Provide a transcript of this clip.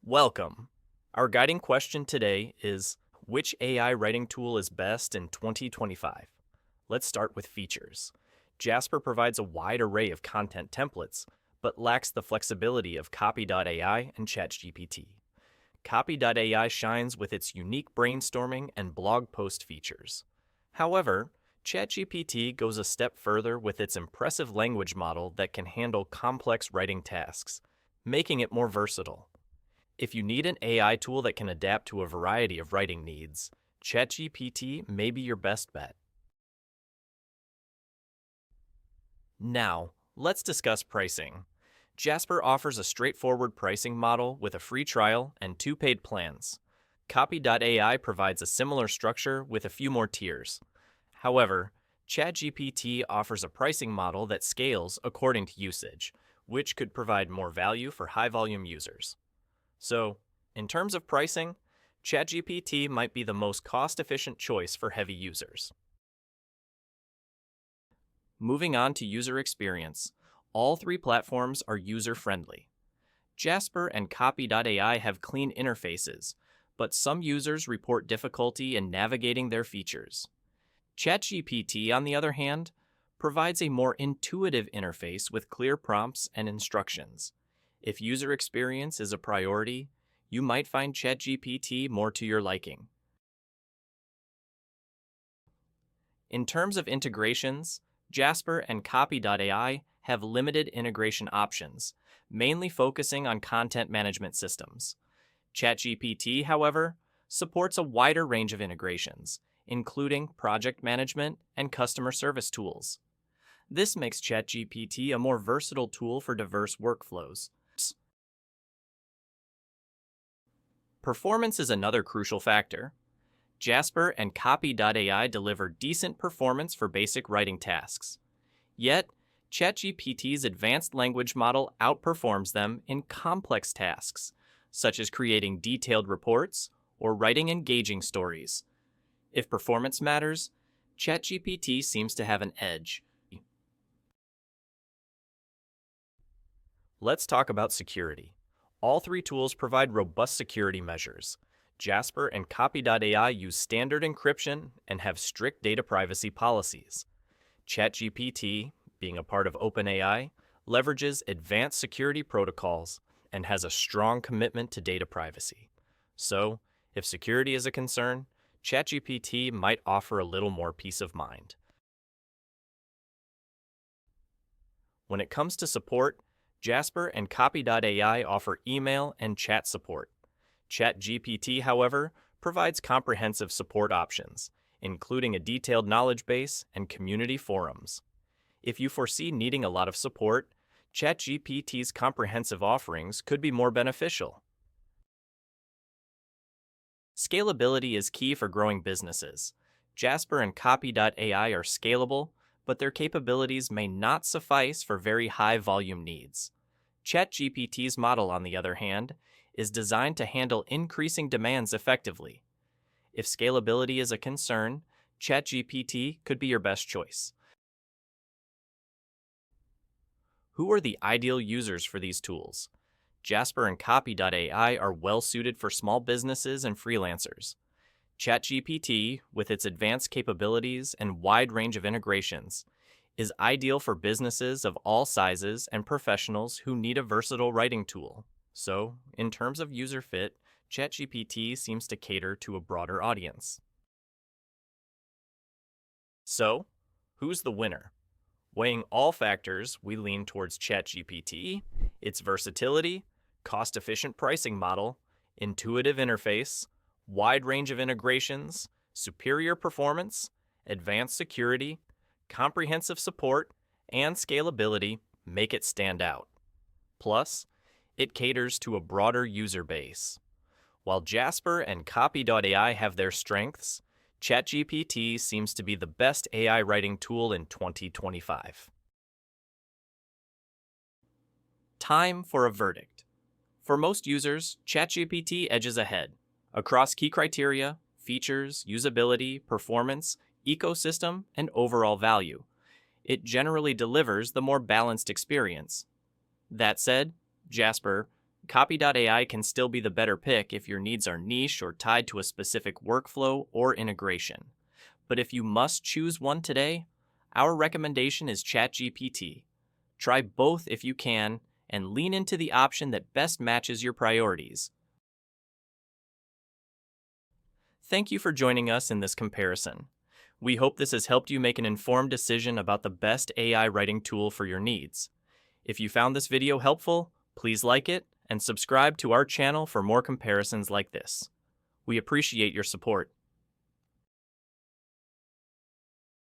Welcome. Our guiding question today is, which AI writing tool is best in 2025? Let's start with features. Jasper provides a wide array of content templates, but lacks the flexibility of Copy.ai and ChatGPT. Copy.ai shines with its unique brainstorming and blog post features. However, ChatGPT goes a step further with its impressive language model that can handle complex writing tasks, making it more versatile. If you need an AI tool that can adapt to a variety of writing needs, ChatGPT may be your best bet. Now, let's discuss pricing. Jasper offers a straightforward pricing model with a free trial and 2 paid plans. Copy.ai provides a similar structure with a few more tiers. However, ChatGPT offers a pricing model that scales according to usage, which could provide more value for high-volume users. So, in terms of pricing, ChatGPT might be the most cost-efficient choice for heavy users. Moving on to user experience, all 3 platforms are user-friendly. Jasper and Copy.ai have clean interfaces, but some users report difficulty in navigating their features. ChatGPT, on the other hand, provides a more intuitive interface with clear prompts and instructions. If user experience is a priority, you might find ChatGPT more to your liking. In terms of integrations, Jasper and Copy.ai have limited integration options, mainly focusing on content management systems. ChatGPT, however, supports a wider range of integrations, including project management and customer service tools. This makes ChatGPT a more versatile tool for diverse workflows. Performance is another crucial factor. Jasper and Copy.ai deliver decent performance for basic writing tasks. Yet, ChatGPT's advanced language model outperforms them in complex tasks, such as creating detailed reports or writing engaging stories. If performance matters, ChatGPT seems to have an edge. Let's talk about security. All 3 tools provide robust security measures. Jasper and Copy.ai use standard encryption and have strict data privacy policies. ChatGPT, being a part of OpenAI, leverages advanced security protocols and has a strong commitment to data privacy. So, if security is a concern, ChatGPT might offer a little more peace of mind. When it comes to support, Jasper and Copy.ai offer email and chat support. ChatGPT, however, provides comprehensive support options, including a detailed knowledge base and community forums. If you foresee needing a lot of support, ChatGPT's comprehensive offerings could be more beneficial. Scalability is key for growing businesses. Jasper and Copy.ai are scalable, but their capabilities may not suffice for very high-volume needs. ChatGPT's model, on the other hand, is designed to handle increasing demands effectively. If scalability is a concern, ChatGPT could be your best choice. Who are the ideal users for these tools? Jasper and Copy.ai are well suited for small businesses and freelancers. ChatGPT, with its advanced capabilities and wide range of integrations, is ideal for businesses of all sizes and professionals who need a versatile writing tool. So, in terms of user fit, ChatGPT seems to cater to a broader audience. So, who's the winner? Weighing all factors, we lean towards ChatGPT, its versatility, cost-efficient pricing model, intuitive interface, wide range of integrations, superior performance, advanced security, comprehensive support, and scalability make it stand out. Plus, it caters to a broader user base. While Jasper and Copy.ai have their strengths, ChatGPT seems to be the best AI writing tool in 2025. Time for a verdict. For most users, ChatGPT edges ahead. Across key criteria, features, usability, performance, ecosystem, and overall value, it generally delivers the more balanced experience. That said, Jasper, Copy.ai can still be the better pick if your needs are niche or tied to a specific workflow or integration. But if you must choose one today, our recommendation is ChatGPT. Try both if you can, and lean into the option that best matches your priorities. Thank you for joining us in this comparison. We hope this has helped you make an informed decision about the best AI writing tool for your needs. If you found this video helpful, please like it and subscribe to our channel for more comparisons like this. We appreciate your support.